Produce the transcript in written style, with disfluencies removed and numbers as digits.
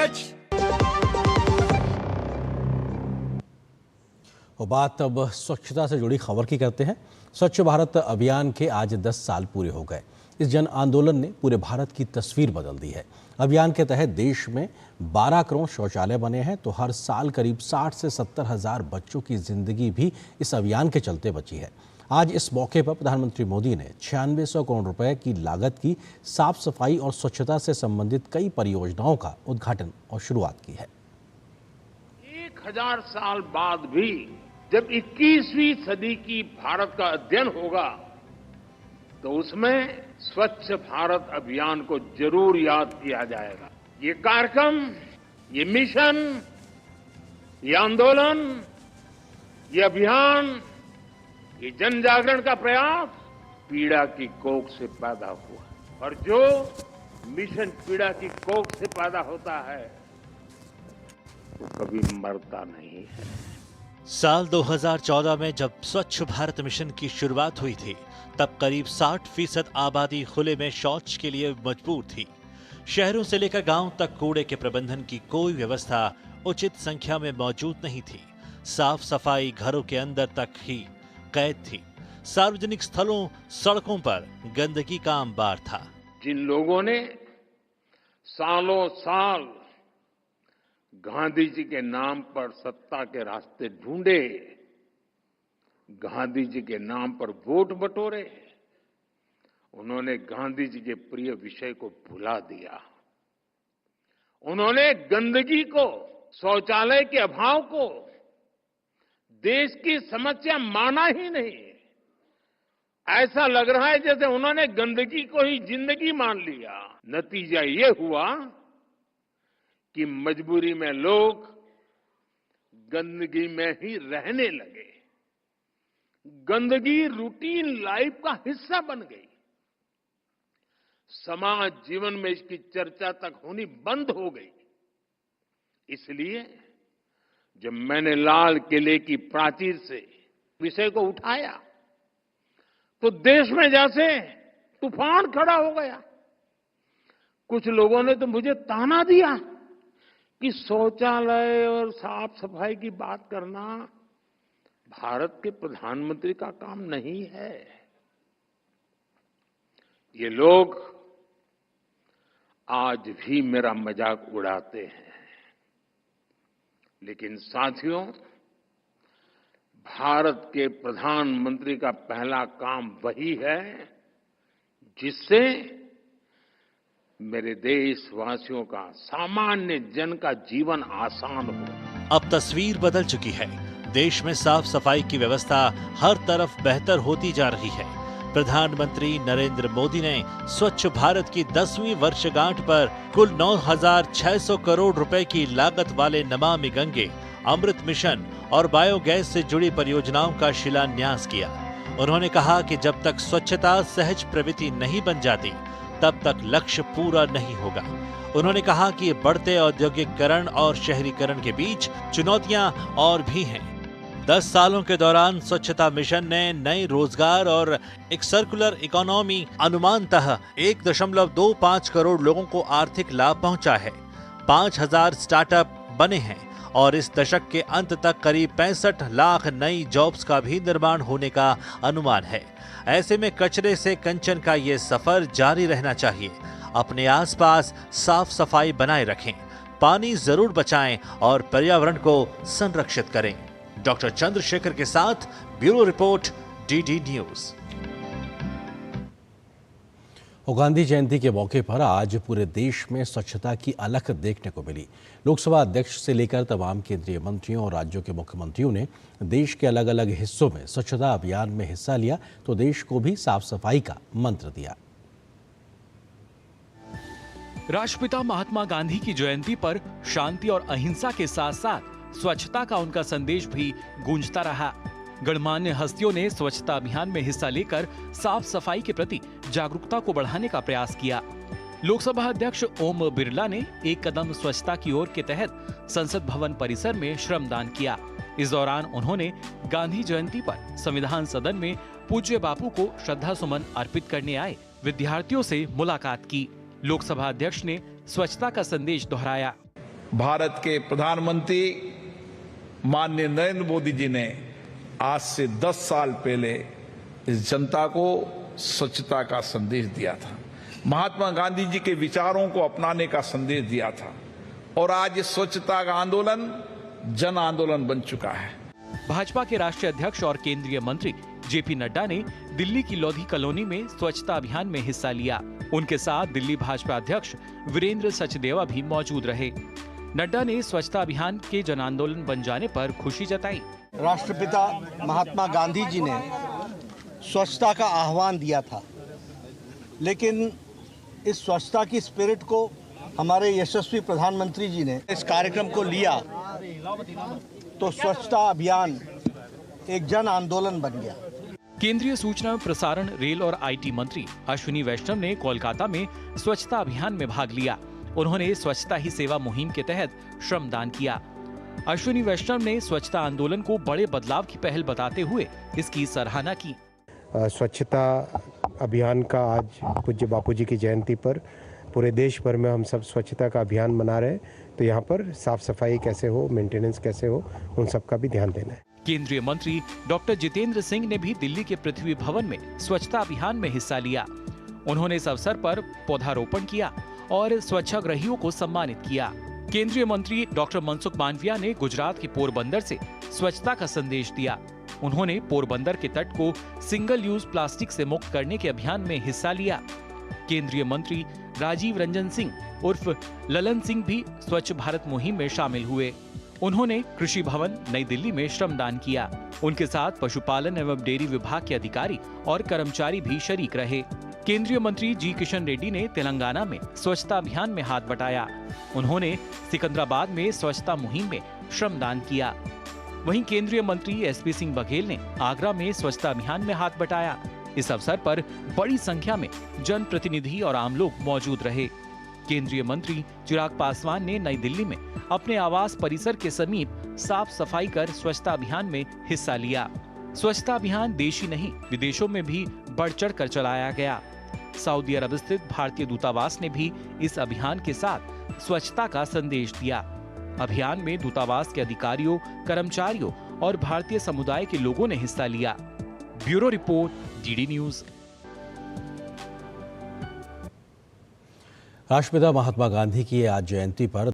PH। और बात अब स्वच्छता से जुड़ी खबर की करते हैं। स्वच्छ भारत अभियान के आज 10 साल पूरे हो गए। इस जन आंदोलन ने पूरे भारत की तस्वीर बदल दी है। अभियान के तहत देश में 12 करोड़ शौचालय बने हैं, तो हर साल करीब 60 से 70 हजार बच्चों की जिंदगी भी इस अभियान के चलते बची है। आज इस मौके पर प्रधानमंत्री मोदी ने 9600 करोड़ रुपए की लागत की साफ सफाई और स्वच्छता से संबंधित कई परियोजनाओं का उद्घाटन और शुरुआत की है। 1000 साल बाद भी जब 21वीं सदी की भारत का अध्ययन होगा तो उसमें स्वच्छ भारत अभियान को जरूर याद किया जाएगा। ये कार्यक्रम, ये मिशन, ये आंदोलन, ये अभियान, ये जन जागरण का प्रयास पीड़ा की कोख से पैदा हुआ और जो मिशन पीड़ा की कोख से पैदा होता है वो कभी मरता नहीं है। साल 2014 में जब स्वच्छ भारत मिशन की शुरुआत हुई थी, तब करीब 60% आबादी खुले में शौच के लिए मजबूर थी। शहरों से लेकर गांव तक कूड़े के प्रबंधन की कोई व्यवस्था उचित संख्या में मौजूद नहीं थी। साफ सफाई घरों के अंदर तक ही कैद थी। सार्वजनिक स्थलों, सड़कों पर गंदगी का अंबार था। जिन लोगों ने सालों साल गांधी जी के नाम पर सत्ता के रास्ते ढूंढे, गांधी जी के नाम पर वोट बटोरे, उन्होंने गांधी जी के प्रिय विषय को भुला दिया। उन्होंने गंदगी को, शौचालय के अभाव को देश की समस्या माना ही नहीं। ऐसा लग रहा है जैसे उन्होंने गंदगी को ही जिंदगी मान लिया। नतीजा ये हुआ कि मजबूरी में लोग गंदगी में ही रहने लगे। गंदगी रूटीन लाइफ का हिस्सा बन गई। समाज जीवन में इसकी चर्चा तक होनी बंद हो गई। इसलिए जब मैंने लाल किले की प्राचीर से विषय को उठाया तो देश में जैसे तूफान खड़ा हो गया। कुछ लोगों ने तो मुझे ताना दिया कि शौचालय और साफ सफाई की बात करना भारत के प्रधानमंत्री का काम नहीं है। ये लोग आज भी मेरा मजाक उड़ाते हैं, लेकिन साथियों, भारत के प्रधानमंत्री का पहला काम वही है जिससे मेरे देशवासियों का, सामान्य जन का जीवन आसान हो। अब तस्वीर बदल चुकी है। देश में साफ सफाई की व्यवस्था हर तरफ बेहतर होती जा रही है। प्रधानमंत्री नरेंद्र मोदी ने स्वच्छ भारत की 10वीं वर्षगांठ पर कुल 9600 करोड़ रुपए की लागत वाले नमामि गंगे, अमृत मिशन और बायोगैस से जुड़ी परियोजनाओं का शिलान्यास किया। उन्होंने कहा कि जब तक स्वच्छता सहज प्रवृत्ति नहीं बन जाती, तब तक लक्ष्य पूरा नहीं होगा। उन्होंने कहा कि बढ़ते औद्योगिकरण और शहरीकरण के बीच चुनौतियां और भी हैं। 10 सालों के दौरान स्वच्छता मिशन ने नए रोजगार और एक सर्कुलर इकोनॉमी, अनुमानतः 1.25 करोड़ लोगों को आर्थिक लाभ पहुंचा है। 5000 स्टार्टअप बने हैं और इस दशक के अंत तक करीब 65 लाख नई जॉब्स का भी निर्माण होने का अनुमान है। ऐसे में कचरे से कंचन का ये सफर जारी रहना चाहिए। अपने आसपास साफ सफाई बनाए रखें, पानी जरूर बचाएं और पर्यावरण को संरक्षित करें। डॉक्टर चंद्रशेखर के साथ bureau report, DD news. Gandhi Jayanti के मौके पर आज पूरे देश में स्वच्छता की अलख देखने को मिली। लोकसभा अध्यक्ष से लेकर तमाम केंद्रीय मंत्रियों और राज्यों के मुख्यमंत्रियों ने देश के अलग अलग हिस्सों में स्वच्छता अभियान में हिस्सा लिया, तो देश को भी साफ सफाई का मंत्र दिया। राष्ट्रपिता महात्मा गांधी की जयंती पर शांति और अहिंसा के साथ साथ स्वच्छता का उनका संदेश भी गूंजता रहा। गणमान्य हस्तियों ने स्वच्छता अभियान में हिस्सा लेकर साफ सफाई के प्रति जागरूकता को बढ़ाने का प्रयास किया। लोकसभा अध्यक्ष ओम बिरला ने एक कदम स्वच्छता की ओर के तहत संसद भवन परिसर में श्रमदान किया। इस दौरान उन्होंने गांधी जयंती पर संविधान सदन में पूज्य बापू को श्रद्धा सुमन अर्पित करने आए विद्यार्थियों से मुलाकात की। लोकसभा अध्यक्ष ने स्वच्छता का संदेश दोहराया। भारत के प्रधानमंत्री माननीय नरेंद्र मोदी जी ने आज से 10 साल पहले इस जनता को स्वच्छता का संदेश दिया था। महात्मा गांधी जी के विचारों को अपनाने का संदेश दिया था और आज ये स्वच्छता का आंदोलन जन आंदोलन बन चुका है। भाजपा के राष्ट्रीय अध्यक्ष और केंद्रीय मंत्री जेपी नड्डा ने दिल्ली की लोधी कॉलोनी में स्वच्छता अभियान में हिस्सा लिया। उनके साथ दिल्ली भाजपा अध्यक्ष वीरेंद्र सचदेवा भी मौजूद रहे। नड्डा ने स्वच्छता अभियान के जन आंदोलन बन जाने पर खुशी जताई। राष्ट्रपिता महात्मा गांधी जी ने स्वच्छता का आह्वान दिया था, लेकिन इस स्वच्छता की स्पिरिट को हमारे यशस्वी प्रधानमंत्री जी ने इस कार्यक्रम को लिया तो स्वच्छता अभियान एक जन आंदोलन बन गया। केंद्रीय सूचना एवं प्रसारण, रेल और आईटी मंत्री अश्विनी वैष्णव ने कोलकाता में स्वच्छता अभियान में भाग लिया। उन्होंने स्वच्छता ही सेवा मुहिम के तहत श्रमदान किया। अश्विनी वैष्णव ने स्वच्छता आंदोलन को बड़े बदलाव की पहल बताते हुए इसकी सराहना की। स्वच्छता अभियान का आज पूज्य बापूजी की जयंती पर पूरे देश भर में हम सब स्वच्छता का अभियान मना रहे हैं, तो यहाँ पर साफ सफाई कैसे हो, मेंटेनेंस कैसे हो, उन सब का भी ध्यान देना है। केंद्रीय मंत्री डॉक्टर जितेंद्र सिंह ने भी दिल्ली के पृथ्वी भवन में स्वच्छता अभियान में हिस्सा लिया। उन्होंने इस अवसर पर पौधारोपण किया और स्वच्छाग्रहियों को सम्मानित किया। केंद्रीय मंत्री डॉक्टर मनसुख मांडविया ने गुजरात के पोरबंदर से स्वच्छता का संदेश दिया। उन्होंने पोरबंदर के तट को सिंगल यूज प्लास्टिक से मुक्त करने के अभियान में हिस्सा लिया। केंद्रीय मंत्री राजीव रंजन सिंह उर्फ ललन सिंह भी स्वच्छ भारत मुहिम में शामिल हुए। उन्होंने कृषि भवन नई दिल्ली में श्रमदान किया। उनके साथ पशुपालन एवं डेयरी विभाग के अधिकारी और कर्मचारी भी शरीक रहे। केंद्रीय मंत्री जी किशन रेड्डी ने तेलंगाना में स्वच्छता अभियान में हाथ बटाया। उन्होंने सिकंदराबाद में स्वच्छता मुहिम में श्रमदान किया। वहीं केंद्रीय मंत्री एसपी सिंह बघेल ने आगरा में स्वच्छता अभियान में हाथ बटाया। इस अवसर पर बड़ी संख्या में जनप्रतिनिधि और आम लोग मौजूद रहे। केंद्रीय मंत्री चिराग पासवान ने नई दिल्ली में अपने आवास परिसर के समीप साफ सफाई कर स्वच्छता अभियान में हिस्सा लिया। स्वच्छता अभियान देश ही नहीं विदेशों में भी बढ़ चढ़ कर चलाया गया। सऊदी अरब स्थित भारतीय दूतावास ने भी इस अभियान के साथ स्वच्छता का संदेश दिया। अभियान में दूतावास के अधिकारियों, कर्मचारियों और भारतीय समुदाय के लोगों ने हिस्सा लिया। Bureau report, DD news. राष्ट्रपिता महात्मा गांधी की आज जयंती पर